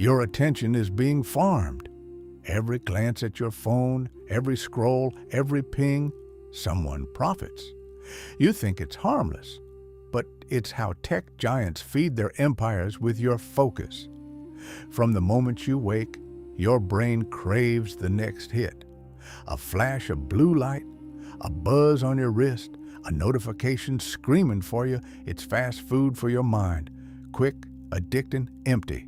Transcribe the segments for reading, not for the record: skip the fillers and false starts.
Your attention is being farmed. Every glance at your phone, every scroll, every ping, someone profits. You think it's harmless, but it's how tech giants feed their empires with your focus. From the moment you wake, your brain craves the next hit. A flash of blue light, a buzz on your wrist, a notification screaming for you. It's fast food for your mind. Quick, addicting, empty.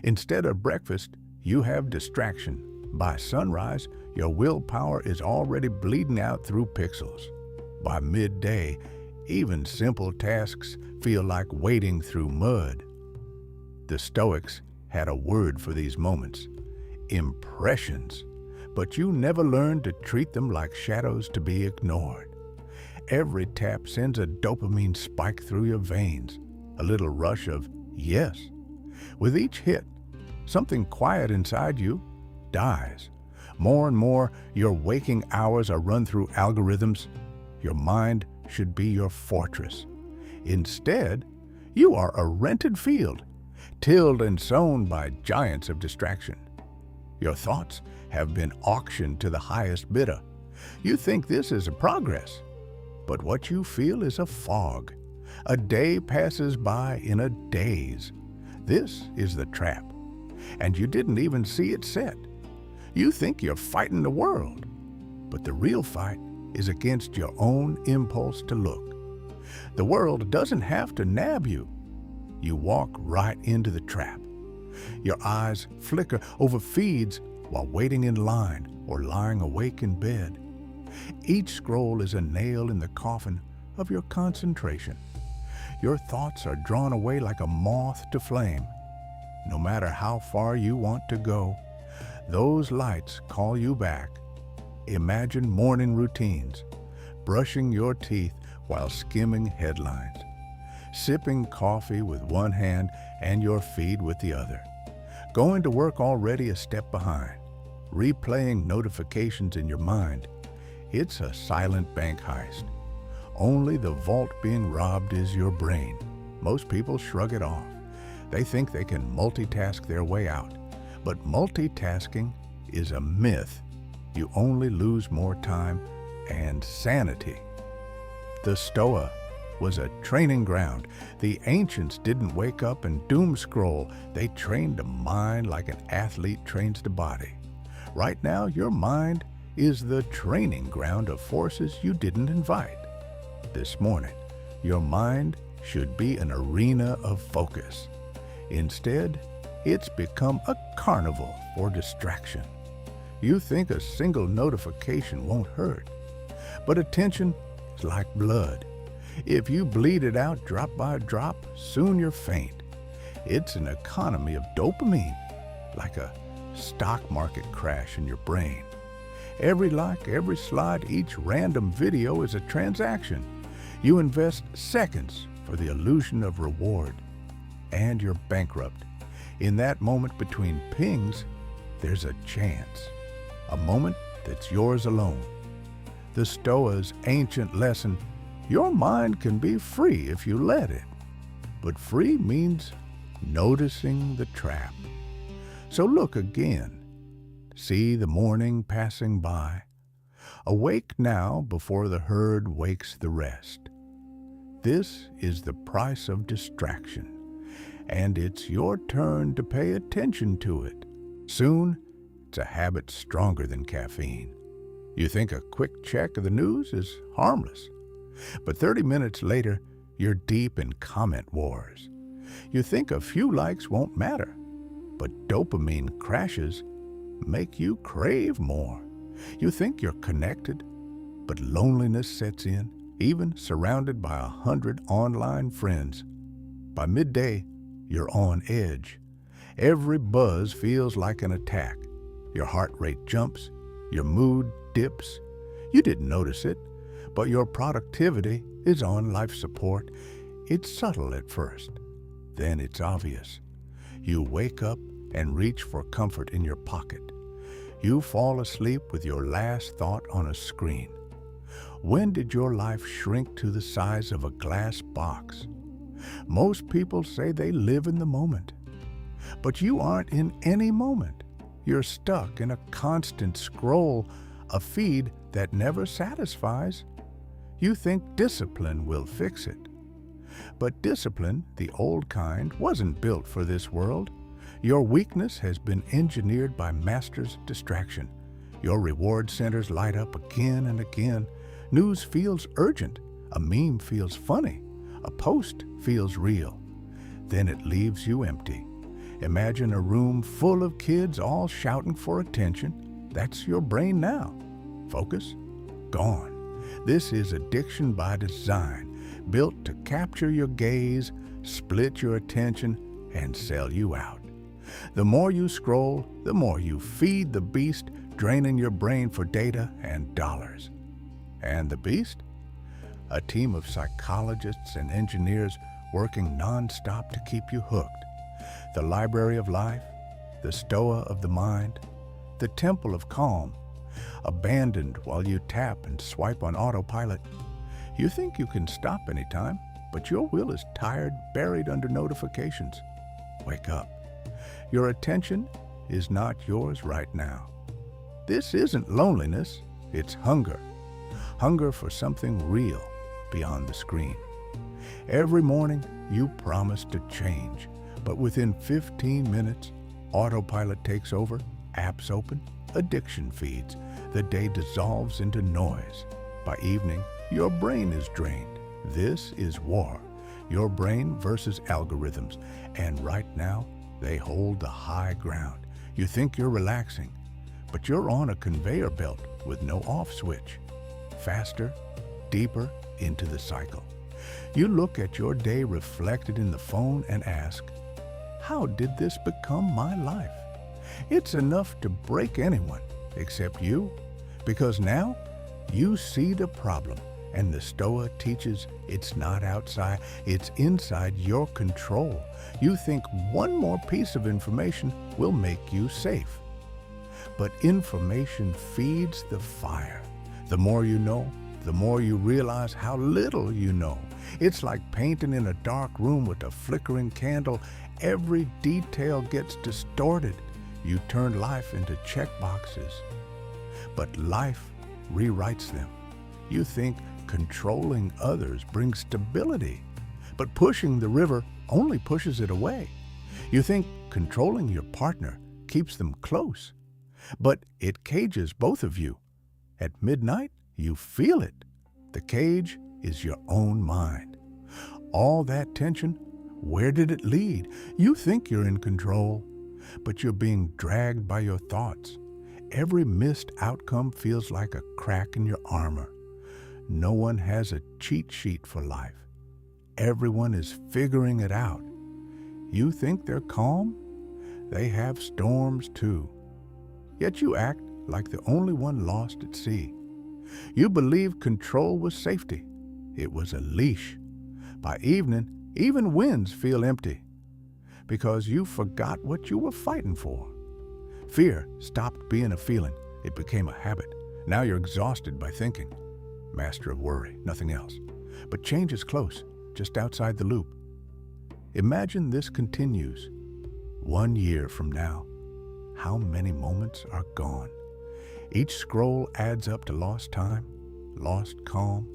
Instead of breakfast, you have distraction. By sunrise, your willpower is already bleeding out through pixels. By midday, even simple tasks feel like wading through mud. The Stoics had a word for these moments: impressions. But you never learned to treat them like shadows to be ignored. Every tap sends a dopamine spike through your veins, a little rush of yes. With each hit, something quiet inside you dies. More and more, your waking hours are run through algorithms. Your mind should be your fortress. Instead, you are a rented field, tilled and sown by giants of distraction. Your thoughts have been auctioned to the highest bidder. You think this is a progress, but what you feel is a fog. A day passes by in a daze. This is the trap, and you didn't even see it set. You think you're fighting the world, but the real fight is against your own impulse to look. The world doesn't have to nab you. You walk right into the trap. Your eyes flicker over feeds while waiting in line or lying awake in bed. Each scroll is a nail in the coffin of your concentration. Your thoughts are drawn away like a moth to flame. No matter how far you want to go, those lights call you back. Imagine morning routines, brushing your teeth while skimming headlines, sipping coffee with one hand and your feed with the other, going to work already a step behind, replaying notifications in your mind. It's a silent bank heist. Only the vault being robbed is your brain. Most people shrug it off. They think they can multitask their way out. But multitasking is a myth. You only lose more time and sanity. The Stoa was a training ground. The ancients didn't wake up and doom scroll. They trained the mind like an athlete trains the body. Right now, your mind is the training ground of forces you didn't invite. This morning, your mind should be an arena of focus. Instead, it's become a carnival for distraction. You think a single notification won't hurt, but attention is like blood. If you bleed it out drop by drop, soon you're faint. It's an economy of dopamine, like a stock market crash in your brain. Every like, every slide, each random video is a transaction. You invest seconds for the illusion of reward, and you're bankrupt. In that moment between pings, there's a chance, a moment that's yours alone. The Stoa's ancient lesson: your mind can be free if you let it. But free means noticing the trap. So look again. See the morning passing by. Awake now before the herd wakes the rest. This is the price of distraction, and it's your turn to pay attention to it. Soon, it's a habit stronger than caffeine. You think a quick check of the news is harmless, but 30 minutes later, you're deep in comment wars. You think a few likes won't matter, but dopamine crashes make you crave more. You think you're connected, but loneliness sets in, even surrounded by 100 online friends. By midday, you're on edge. Every buzz feels like an attack. Your heart rate jumps, your mood dips. You didn't notice it, but your productivity is on life support. It's subtle at first, then it's obvious. You wake up and reach for comfort in your pocket. You fall asleep with your last thought on a screen. When did your life shrink to the size of a glass box? Most people say they live in the moment. But you aren't in any moment. You're stuck in a constant scroll, a feed that never satisfies. You think discipline will fix it. But discipline, the old kind, wasn't built for this world. Your weakness has been engineered by master's distraction. Your reward centers light up again and again. News feels urgent. A meme feels funny. A post feels real. Then it leaves you empty. Imagine a room full of kids all shouting for attention. That's your brain now. Focus? Gone. This is addiction by design, built to capture your gaze, split your attention, and sell you out. The more you scroll, the more you feed the beast, draining your brain for data and dollars. And the beast? A team of psychologists and engineers working nonstop to keep you hooked. The library of life, the stoa of the mind, the temple of calm, abandoned while you tap and swipe on autopilot. You think you can stop anytime, but your will is tired, buried under notifications. Wake up. Your attention is not yours right now. This isn't loneliness, it's hunger. Hunger for something real beyond the screen. Every morning, you promise to change, but within 15 minutes, autopilot takes over, apps open, addiction feeds. The day dissolves into noise. By evening, your brain is drained. This is war. Your brain versus algorithms. And right now, they hold the high ground. You think you're relaxing, but you're on a conveyor belt with no off switch. Faster, deeper into the cycle. You look at your day reflected in the phone and ask, how did this become my life? It's enough to break anyone except you, because now you see the problem, and the Stoa teaches it's not outside, it's inside your control. You think one more piece of information will make you safe. But information feeds the fire. The more you know, the more you realize how little you know. It's like painting in a dark room with a flickering candle. Every detail gets distorted. You turn life into checkboxes, but life rewrites them. You think controlling others brings stability, but pushing the river only pushes it away. You think controlling your partner keeps them close, but it cages both of you. At midnight, you feel it. The cage is your own mind. All that tension, where did it lead? You think you're in control, but you're being dragged by your thoughts. Every missed outcome feels like a crack in your armor. No one has a cheat sheet for life. Everyone is figuring it out. You think they're calm? They have storms too. Yet you act like the only one lost at sea. You believe control was safety. It was a leash. By evening, even winds feel empty, because you forgot what you were fighting for. Fear stopped being a feeling. It became a habit. Now you're exhausted by thinking. Master of worry, nothing else. But change is close, just outside the loop. Imagine this continues. 1 year from now, how many moments are gone? Each scroll adds up to lost time, lost calm,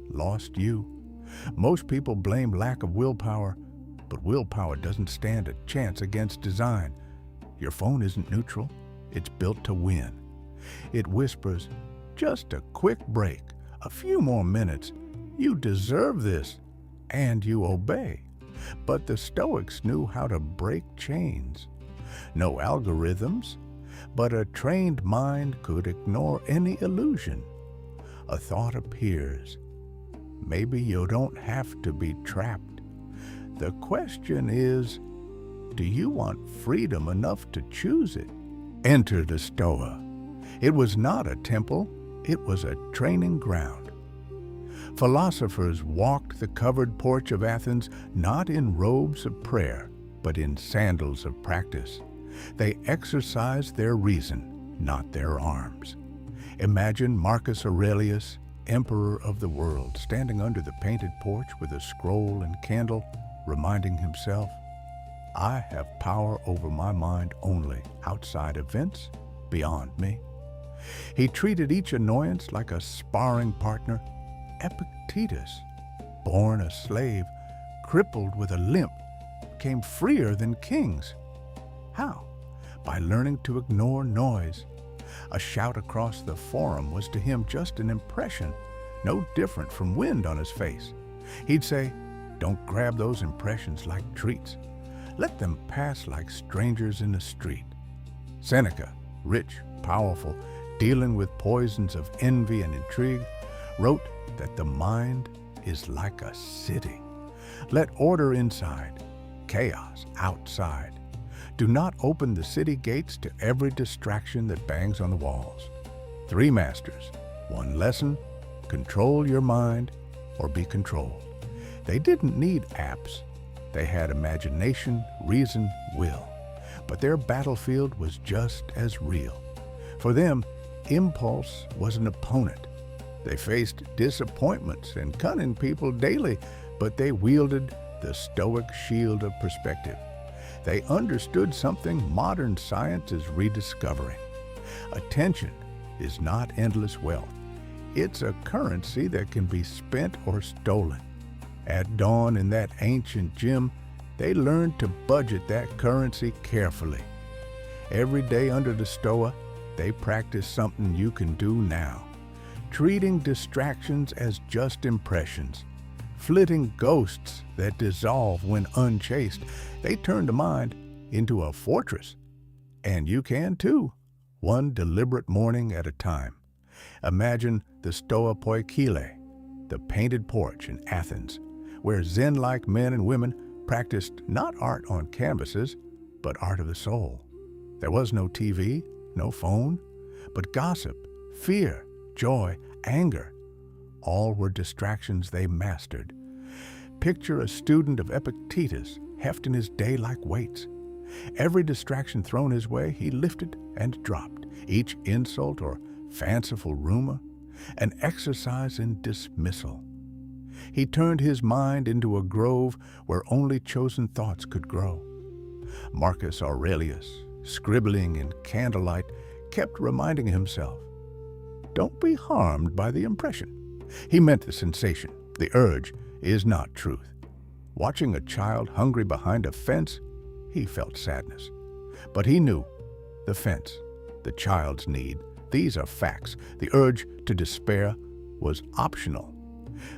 lost you. Most people blame lack of willpower, but willpower doesn't stand a chance against design. Your phone isn't neutral, it's built to win. It whispers, just a quick break, a few more minutes. You deserve this, and you obey. But the Stoics knew how to break chains. No algorithms, but a trained mind could ignore any illusion. A thought appears. Maybe you don't have to be trapped. The question is, do you want freedom enough to choose it? Enter the Stoa. It was not a temple, it was a training ground. Philosophers walked the covered porch of Athens not in robes of prayer, but in sandals of practice. They exercised their reason, not their arms. Imagine Marcus Aurelius, emperor of the world, standing under the painted porch with a scroll and candle, reminding himself, I have power over my mind only, outside events, beyond me. He treated each annoyance like a sparring partner. Epictetus, born a slave, crippled with a limp, became freer than kings. How? By learning to ignore noise. A shout across the forum was to him just an impression, no different from wind on his face. He'd say, "Don't grab those impressions like treats. Let them pass like strangers in the street." Seneca, rich, powerful, dealing with poisons of envy and intrigue, wrote that the mind is like a city. Let order inside, chaos outside. Do not open the city gates to every distraction that bangs on the walls. 3 masters, 1 lesson: control your mind or be controlled. They didn't need apps. They had imagination, reason, will. But their battlefield was just as real. For them, impulse was an opponent. They faced disappointments and cunning people daily, but they wielded the Stoic shield of perspective. They understood something modern science is rediscovering. Attention is not endless wealth. It's a currency that can be spent or stolen. At dawn in that ancient gym, they learned to budget that currency carefully. Every day under the Stoa, they practice something you can do now. Treating distractions as just impressions. Flitting ghosts that dissolve when unchased. They turn the mind into a fortress. And you can too, one deliberate morning at a time. Imagine the Stoa Poikile, the painted porch in Athens, where Zen-like men and women practiced not art on canvases, but art of the soul. There was no TV, no phone, but gossip, fear, joy, anger. All were distractions they mastered. Picture a student of Epictetus hefting his day like weights. Every distraction thrown his way, he lifted and dropped. Each insult or fanciful rumor, an exercise in dismissal. He turned his mind into a grove where only chosen thoughts could grow. Marcus Aurelius, scribbling in candlelight, kept reminding himself, "Don't be harmed by the impression." He meant the sensation. The urge is not truth. Watching a child hungry behind a fence, he felt sadness. But he knew the fence, the child's need, these are facts. The urge to despair was optional.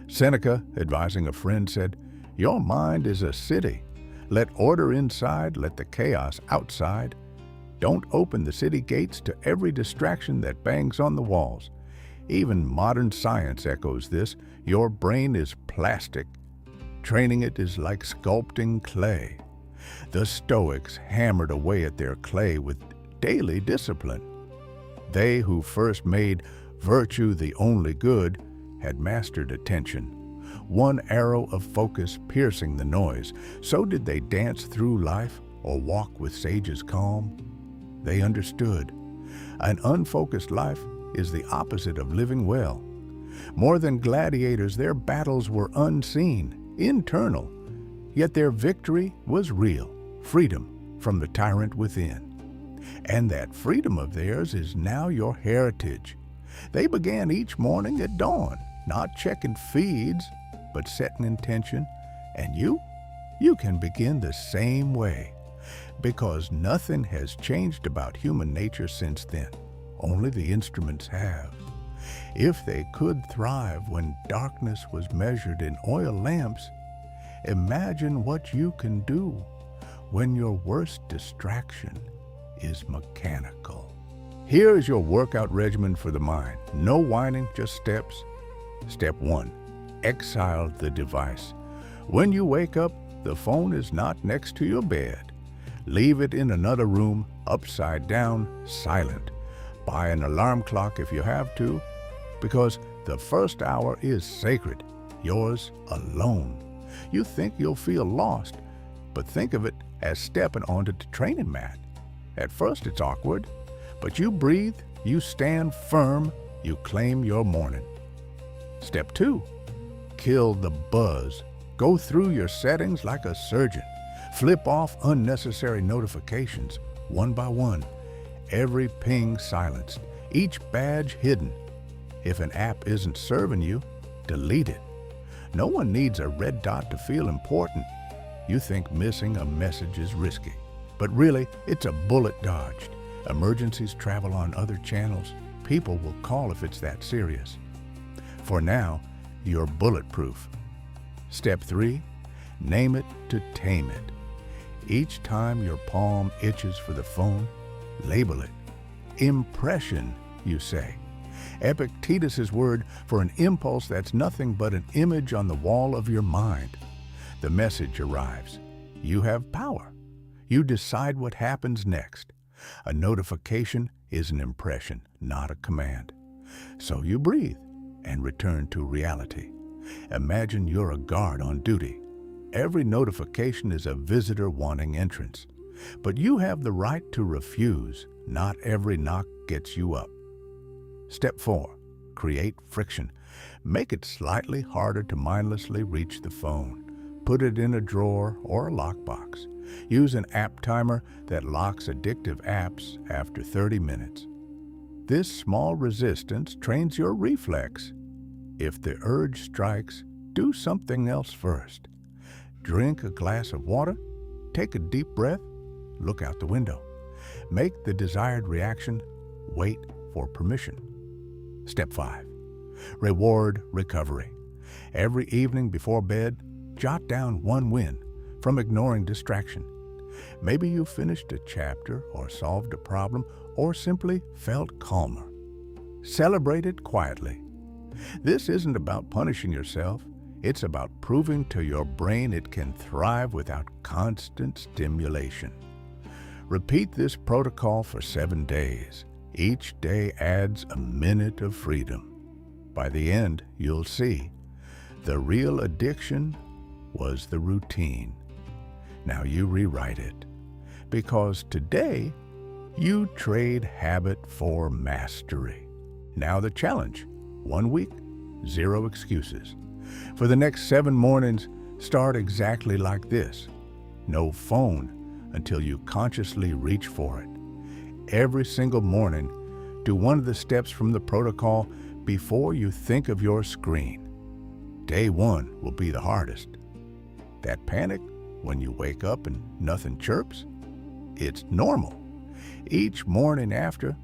Seneca, advising a friend, said, "Your mind is a city. Let order inside, let the chaos outside. Don't open the city gates to every distraction that bangs on the walls." Even modern science echoes this. Your brain is plastic. Training it is like sculpting clay. The Stoics hammered away at their clay with daily discipline. They who first made virtue the only good had mastered attention. One arrow of focus piercing the noise. So did they dance through life or walk with sages calm. They understood. An unfocused life is the opposite of living well. More than gladiators, their battles were unseen, internal, yet their victory was real, freedom from the tyrant within. And that freedom of theirs is now your heritage. They began each morning at dawn, not checking feeds, but setting intention. And you can begin the same way, because nothing has changed about human nature since then. Only the instruments have. If they could thrive when darkness was measured in oil lamps, imagine what you can do when your worst distraction is mechanical. Here is your workout regimen for the mind. No whining, just steps. Step 1, exile the device. When you wake up, the phone is not next to your bed. Leave it in another room, upside down, silent. Buy an alarm clock if you have to, because the first hour is sacred, yours alone. You think you'll feel lost, but think of it as stepping onto the training mat. At first it's awkward, but you breathe, you stand firm, you claim your morning. Step 2, kill the buzz. Go through your settings like a surgeon. Flip off unnecessary notifications, one by one. Every ping silenced, each badge hidden. If an app isn't serving you, delete it. No one needs a red dot to feel important. You think missing a message is risky, but really, it's a bullet dodged. Emergencies travel on other channels. People will call if it's that serious. For now, you're bulletproof. Step 3, name it to tame it. Each time your palm itches for the phone, label it. Impression, you say. Epictetus' word for an impulse that's nothing but an image on the wall of your mind. The message arrives. You have power. You decide what happens next. A notification is an impression, not a command. So you breathe and return to reality. Imagine you're a guard on duty. Every notification is a visitor wanting entrance. But you have the right to refuse. Not every knock gets you up. Step 4, create friction. Make it slightly harder to mindlessly reach the phone. Put it in a drawer or a lockbox. Use an app timer that locks addictive apps after 30 minutes. This small resistance trains your reflex. If the urge strikes, do something else first. Drink a glass of water, take a deep breath, look out the window. Make the desired reaction, wait for permission. Step 5, reward recovery. Every evening before bed, jot down one win from ignoring distraction. Maybe you finished a chapter or solved a problem or simply felt calmer. Celebrate it quietly. This isn't about punishing yourself. It's about proving to your brain it can thrive without constant stimulation. Repeat this protocol for 7 days. Each day adds a minute of freedom. By the end, you'll see the real addiction was the routine. Now you rewrite it, because today you trade habit for mastery. Now the challenge, 1 week, 0 excuses. For the next 7 mornings, start exactly like this. No phone until you consciously reach for it. Every single morning, do one of the steps from the protocol before you think of your screen. Day 1 will be the hardest. That panic when you wake up and nothing chirps? It's normal. Each morning after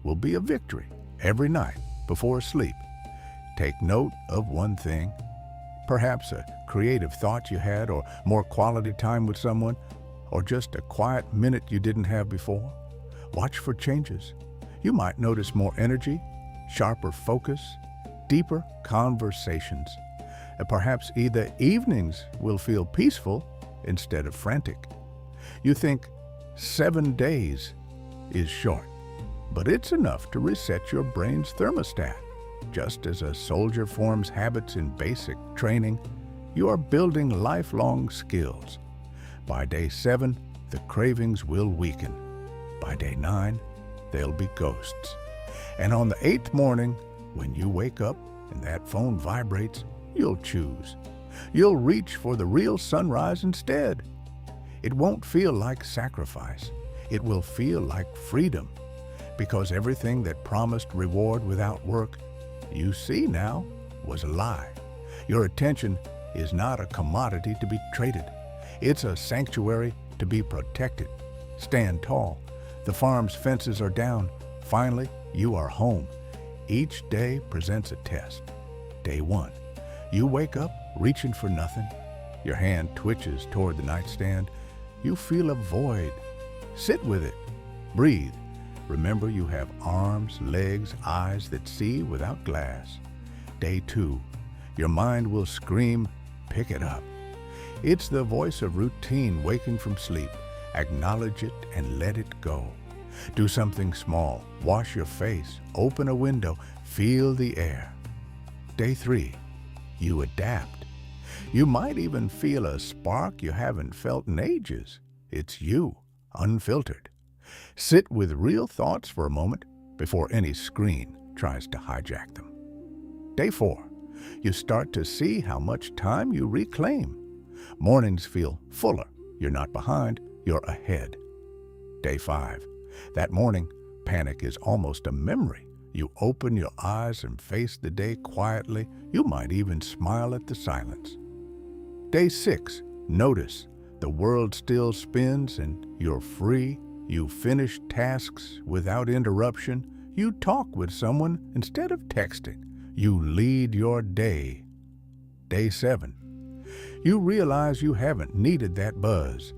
will be a victory. Every night before sleep, take note of one thing, perhaps a creative thought you had, or more quality time with someone, or just a quiet minute you didn't have before. Watch for changes. You might notice more energy, sharper focus, deeper conversations. And perhaps either evenings will feel peaceful instead of frantic. You think 7 days is short, but it's enough to reset your brain's thermostat. Just as a soldier forms habits in basic training, you are building lifelong skills. By day 7, the cravings will weaken. By day 9, they'll be ghosts. And on the 8th morning, when you wake up and that phone vibrates, you'll choose. You'll reach for the real sunrise instead. It won't feel like sacrifice. It will feel like freedom, because everything that promised reward without work, you see now, was a lie. Your attention is not a commodity to be traded. It's a sanctuary to be protected. Stand tall. The farm's fences are down. Finally, you are home. Each day presents a test. Day 1, you wake up reaching for nothing. Your hand twitches toward the nightstand. You feel a void. Sit with it. Breathe. Remember, you have arms, legs, eyes that see without glass. Day 2, your mind will scream, pick it up. It's the voice of routine waking from sleep. Acknowledge it and let it go. Do something small. Wash your face. Open a window. Feel the air. Day 3, you adapt. You might even feel a spark you haven't felt in ages. It's you, unfiltered. Sit with real thoughts for a moment before any screen tries to hijack them. Day 4, you start to see how much time you reclaim. Mornings feel fuller, You're not behind, you're ahead. Day 5. That morning, panic is almost a memory. You open your eyes and face the day quietly. You might even smile at the silence. Day 6. Notice the world still spins and you're free. You finish tasks without interruption. You talk with someone instead of texting. You lead your day. Day 7. You realize you haven't needed that buzz.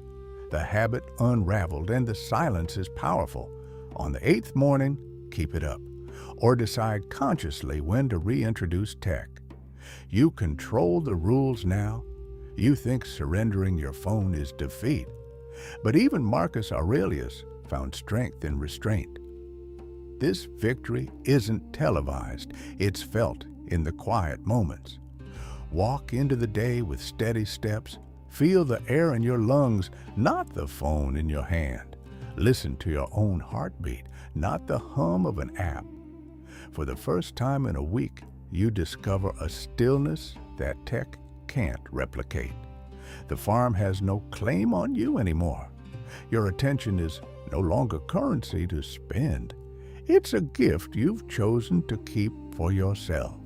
The habit unraveled and the silence is powerful. On the 8th morning, keep it up. Or decide consciously when to reintroduce tech. You control the rules now. You think surrendering your phone is defeat. But even Marcus Aurelius found strength in restraint. This victory isn't televised. It's felt in the quiet moments. Walk into the day with steady steps. Feel the air in your lungs, not the phone in your hand. Listen to your own heartbeat, not the hum of an app. For the first time in a week, you discover a stillness that tech can't replicate. The farm has no claim on you anymore. Your attention is no longer currency to spend. It's a gift you've chosen to keep for yourself.